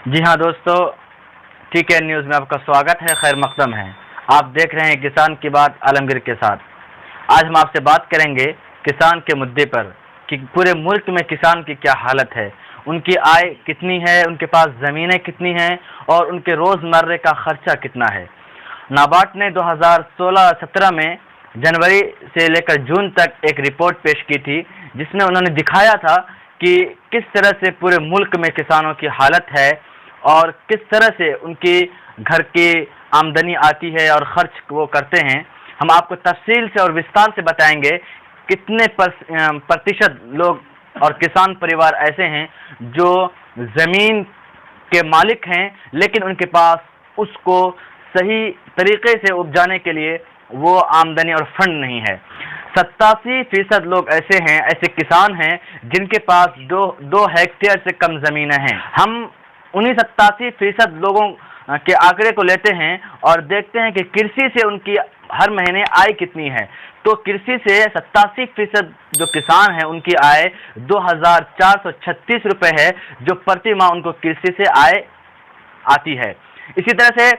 जी हाँ दोस्तों, ठीक है न्यूज़ में आपका स्वागत है। खैर मकदम है। आप देख रहे हैं किसान की बात आलमगीर के साथ। आज हम आपसे बात करेंगे किसान के मुद्दे पर कि पूरे मुल्क में किसान की क्या हालत है, उनकी आय कितनी है, उनके पास ज़मीनें कितनी हैं और उनके रोज़मर्रे का खर्चा कितना है। नाबार्ड ने 2016-17 में जनवरी से लेकर जून तक एक रिपोर्ट पेश की थी, जिसमें उन्होंने दिखाया था कि किस तरह से पूरे मुल्क में किसानों की हालत है और किस तरह से उनकी घर की आमदनी आती है और खर्च वो करते हैं। हम आपको तफसील से और विस्तार से बताएंगे कितने प्रतिशत लोग और किसान परिवार ऐसे हैं जो ज़मीन के मालिक हैं, लेकिन उनके पास उसको सही तरीके से उपजाने के लिए वो आमदनी और फंड नहीं है। 87% लोग ऐसे किसान हैं जिनके पास दो हेक्टेयर से कम ज़मीनें हैं। हम उन्हीं 87% लोगों के आंकड़े को लेते हैं और देखते हैं कि कृषि से उनकी हर महीने आय कितनी है। तो कृषि से 87% जो किसान हैं उनकी आय 2436 रुपये है, जो प्रति माह उनको कृषि से आय आती है। इसी तरह से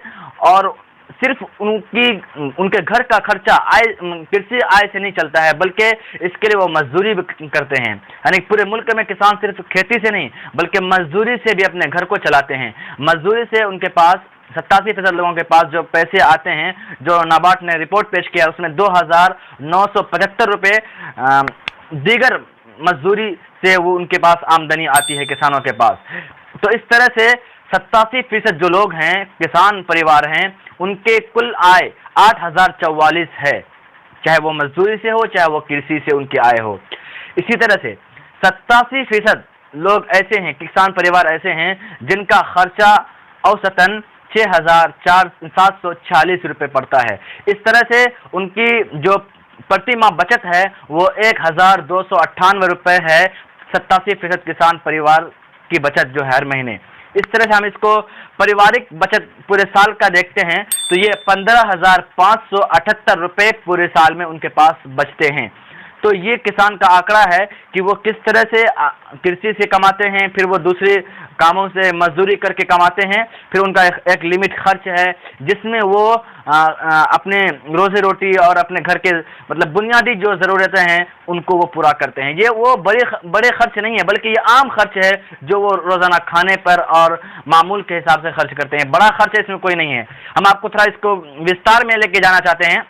और सिर्फ उनके घर का खर्चा कृषि आय से नहीं चलता है, बल्कि इसके लिए वो मजदूरी भी करते हैं। यानी पूरे मुल्क में किसान सिर्फ खेती से नहीं बल्कि मजदूरी से भी अपने घर को चलाते हैं। मजदूरी से उनके पास 87% लोगों के पास जो पैसे आते हैं, जो नाबार्ड ने रिपोर्ट पेश किया उसमें 2975 रुपये दीगर मजदूरी से वो उनके पास आमदनी आती है किसानों के पास। तो इस तरह से 87% जो लोग हैं किसान परिवार हैं, उनके कुल आय 8044 है, चाहे वो मजदूरी से हो चाहे वो कृषि से उनकी आय हो। इसी तरह से 87% लोग ऐसे हैं, किसान परिवार ऐसे हैं जिनका खर्चा औसतन 6746 रुपये पड़ता है। इस तरह से उनकी जो प्रति माह बचत है वो 1298 रुपये है। 87% किसान परिवार की बचत जो है हर महीने। इस तरह से हम इसको पारिवारिक बचत पूरे साल का देखते हैं तो ये 15,578 रुपये पूरे साल में उनके पास बचते हैं। तो ये किसान का आंकड़ा है कि वो किस तरह से कृषि से कमाते हैं, फिर वो दूसरे कामों से मजदूरी करके कमाते हैं, फिर उनका एक लिमिट खर्च है जिसमें वो अपने रोजी रोटी और अपने घर के मतलब बुनियादी जो ज़रूरतें हैं उनको वो पूरा करते हैं। ये वो बड़े खर्च नहीं है, बल्कि ये आम खर्च है जो वो रोज़ाना खाने पर और मामूल के हिसाब से खर्च करते हैं। बड़ा खर्च इसमें कोई नहीं है। हम आपको थोड़ा इसको विस्तार में लेके जाना चाहते हैं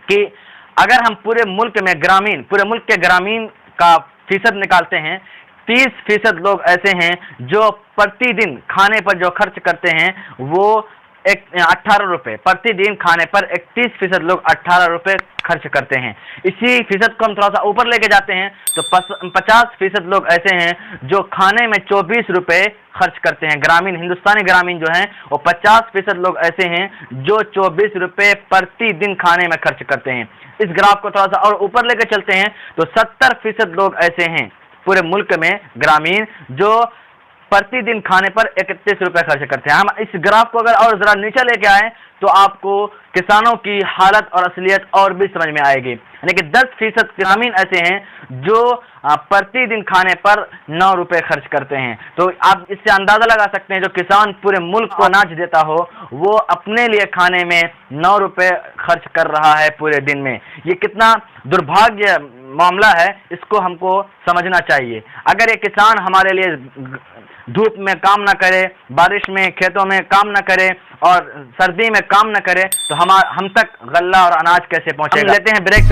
कि अगर हम पूरे मुल्क के ग्रामीण का फीसद निकालते हैं, 30% लोग ऐसे हैं जो प्रतिदिन खाने पर जो खर्च करते हैं वो 18 रुपये प्रतिदिन खाने पर 31% लोग 18 रुपये खर्च करते हैं। इसी फीसद को हम थोड़ा सा ऊपर लेके जाते हैं तो 50% लोग ऐसे हैं जो खाने में 24 रुपये खर्च करते हैं। हिंदुस्तानी ग्रामीण जो हैं वो 50% लोग ऐसे हैं जो 24 रुपये प्रतिदिन खाने में खर्च करते हैं। इस ग्राफ को थोड़ा सा और ऊपर लेकर चलते हैं तो 70% लोग ऐसे हैं पूरे मुल्क में ग्रामीण जो प्रतिदिन खाने पर 31 रुपये खर्च करते हैं। हम इस ग्राफ को अगर और जरा नीचे लेके आए तो आपको किसानों की हालत और असलियत और भी समझ में आएगी। यानी कि 10% ग्रामीण ऐसे हैं जो प्रतिदिन खाने पर 9 रुपये खर्च करते हैं। तो आप इससे अंदाजा लगा सकते हैं जो किसान पूरे मुल्क को अनाज देता हो वो अपने लिए खाने में 9 रुपये खर्च कर रहा है पूरे दिन में। ये कितना दुर्भाग्य मामला है, इसको हमको समझना चाहिए। अगर ये किसान हमारे लिए धूप में काम ना करे, बारिश में खेतों में काम ना करे और सर्दी में काम ना करे तो हम तक गल्ला और अनाज कैसे पहुंचेगा। हम लेते हैं ब्रेक।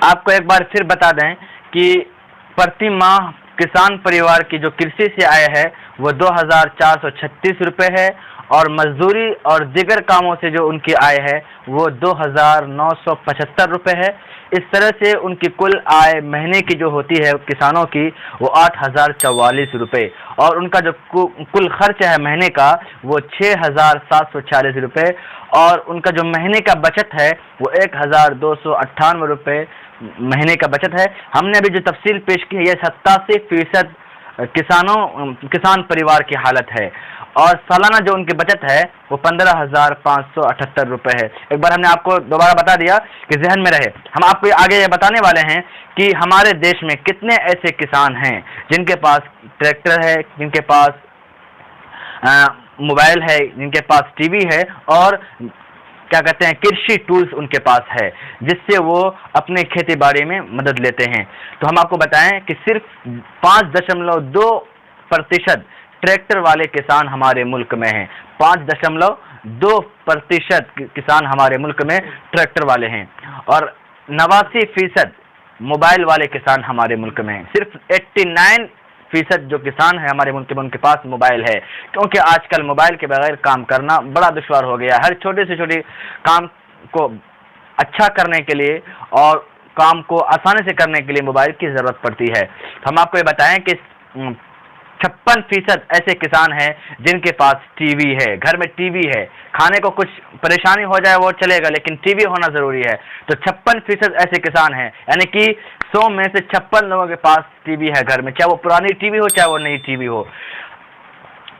आपको एक बार फिर बता दें कि प्रति माह किसान परिवार की जो कृषि से आय है वो 2436 रुपये है और मजदूरी और दीगर कामों से जो उनकी आय है वो 2975 रुपये है। इस तरह से उनकी कुल आय महीने की जो होती है किसानों की वो 8044 रुपये और उनका जो कुल खर्च है महीने का वो 6746 रुपये और उनका जो महीने का बचत है वो 1298 रुपये महीने का बचत है। हमने अभी जो तफसील पेश की है ये 87% किसान परिवार की हालत है। और सालाना जो उनकी बचत है वो 15,578 रुपए है। एक बार हमने आपको दोबारा बता दिया कि जहन में रहे। हम आपको आगे ये बताने वाले हैं कि हमारे देश में कितने ऐसे किसान हैं जिनके पास ट्रैक्टर है, जिनके पास मोबाइल है, जिनके पास टीवी है और क्या कहते हैं कृषि टूल्स उनके पास है, जिससे वो अपने खेती बाड़ी में मदद लेते हैं। तो हम आपको बताएं कि सिर्फ 5.2% ट्रैक्टर वाले किसान हमारे मुल्क में हैं। 5.2% किसान हमारे मुल्क में ट्रैक्टर वाले हैं और 89% मोबाइल वाले किसान हमारे मुल्क में हैं। सिर्फ 89% जो किसान है हमारे मुल्क में उनके पास मोबाइल है, क्योंकि आजकल मोबाइल के बगैर काम करना बड़ा दुश्वार हो गया। हर छोटे से छोटे काम को अच्छा करने के लिए और काम को आसानी से करने के लिए मोबाइल की ज़रूरत पड़ती है। तो हम आपको ये बताएं कि 56% ऐसे किसान हैं जिनके पास टीवी है, घर में टीवी है। खाने को कुछ परेशानी हो जाए वो चलेगा, लेकिन टीवी होना ज़रूरी है। तो 56% ऐसे किसान हैं, यानी कि 100 में से 56 लोगों के पास टीवी है घर में, चाहे वो पुरानी टीवी हो चाहे वो नई टीवी हो।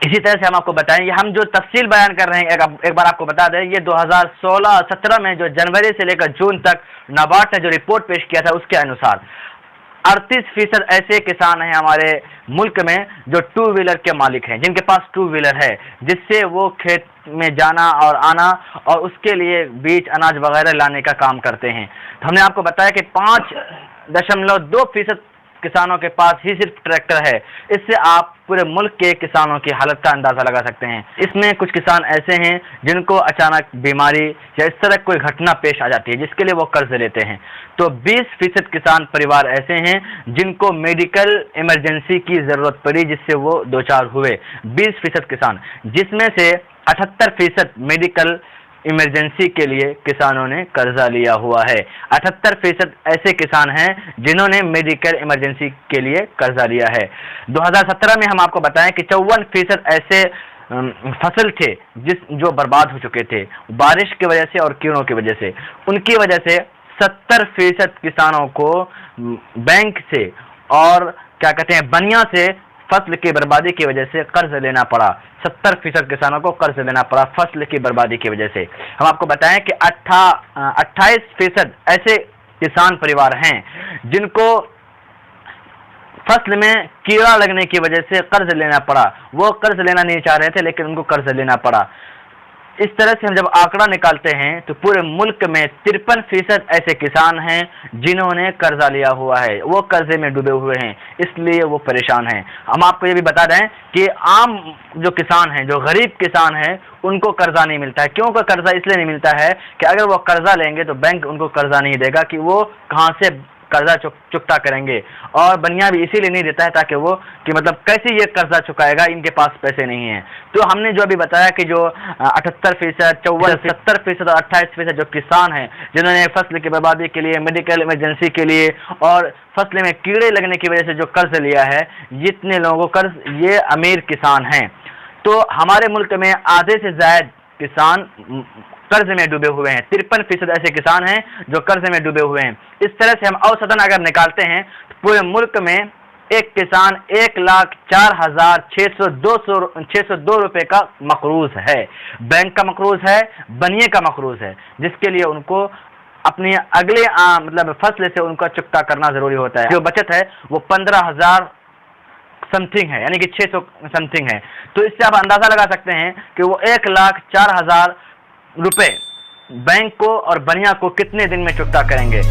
इसी तरह से हम आपको बताएं, हम जो तफसील बयान कर रहे हैं एक बार आपको बता दें, ये 2016-17 में जो जनवरी से लेकर जून तक नाबार्ड ने जो रिपोर्ट पेश किया था उसके अनुसार 38% ऐसे किसान हैं हमारे मुल्क में जो 2 व्हीलर के मालिक हैं, जिनके पास 2 व्हीलर है, जिससे वो खेत में जाना और आना और उसके लिए बीज अनाज वगैरह लाने का काम करते हैं। तो हमने आपको बताया कि 5.2% किसानों के पास ही सिर्फ ट्रैक्टर है। इससे आप पूरे मुल्क के किसानों की हालत का अंदाजा लगा सकते हैं। इसमें कुछ किसान ऐसे हैं जिनको अचानक बीमारी या इस तरह कोई घटना पेश आ जाती है जिसके लिए वो कर्ज लेते हैं। तो 20% किसान परिवार ऐसे हैं जिनको मेडिकल इमरजेंसी की जरूरत पड़ी, जिससे वो दो चार हुए। 20% किसान, जिसमें से 78% मेडिकल इमरजेंसी के लिए किसानों ने कर्जा लिया हुआ है। 78% ऐसे किसान हैं जिन्होंने मेडिकल इमरजेंसी के लिए कर्जा लिया है। 2017 में हम आपको बताएं कि 54% ऐसे फसल थे जो बर्बाद हो चुके थे बारिश की वजह से और कीड़ों की वजह से। उनकी वजह से 70% किसानों को बैंक से और क्या कहते हैं बनिया से फसल की बर्बादी की वजह से कर्ज लेना पड़ा। 70% किसानों को कर्ज लेना पड़ा फसल की बर्बादी की वजह से। हम आपको बताएं कि 28% ऐसे किसान परिवार हैं जिनको फसल में कीड़ा लगने की वजह से कर्ज लेना पड़ा। वो कर्ज लेना नहीं चाह रहे थे लेकिन उनको कर्ज लेना पड़ा। इस तरह से हम जब आंकड़ा निकालते हैं तो पूरे मुल्क में 53% ऐसे किसान हैं जिन्होंने कर्जा लिया हुआ है, वो कर्जे में डूबे हुए हैं, इसलिए वो परेशान हैं। हम आपको ये भी बता दें कि आम जो किसान हैं, जो गरीब किसान हैं, उनको कर्जा नहीं मिलता है। क्यों का कर्जा इसलिए नहीं मिलता है कि अगर वो कर्जा लेंगे तो बैंक उनको कर्जा नहीं देगा कि वो कहाँ से कर्जा चुकता करेंगे, और बनिया भी इसीलिए नहीं देता है ताकि वो कि मतलब कैसे ये कर्जा चुकाएगा, इनके पास पैसे नहीं हैं। तो हमने जो अभी बताया कि जो 78%, 54%, 70% और 28% जो किसान हैं जिन्होंने फसल की बर्बादी के लिए, मेडिकल इमरजेंसी के लिए और फसल में कीड़े लगने की वजह से जो कर्ज लिया है, जितने लोगों को कर्ज, ये अमीर किसान हैं। तो हमारे मुल्क में आधे से ज्यादा किसान कर्ज में डूबे हुए हैं। 53% ऐसे किसान हैं जो कर्ज में डूबे हुए हैं। इस तरह से हम औसतन अगर निकालते हैं तो पूरे मुल्क में एक किसान 1,04,602 रुपए का मकरूज है, बैंक का मकरूज है, बनिए का मकरूज है, जिसके लिए उनको अपनी अगले मतलब फसल से उनका चुकता करना जरूरी होता है। जो बचत है वो 15,000 समथिंग है, यानी कि 600 समथिंग है। तो इससे आप अंदाजा लगा सकते हैं कि वो 1,04,000 रुपए बैंक को और बनिया को कितने दिन में चुकता करेंगे।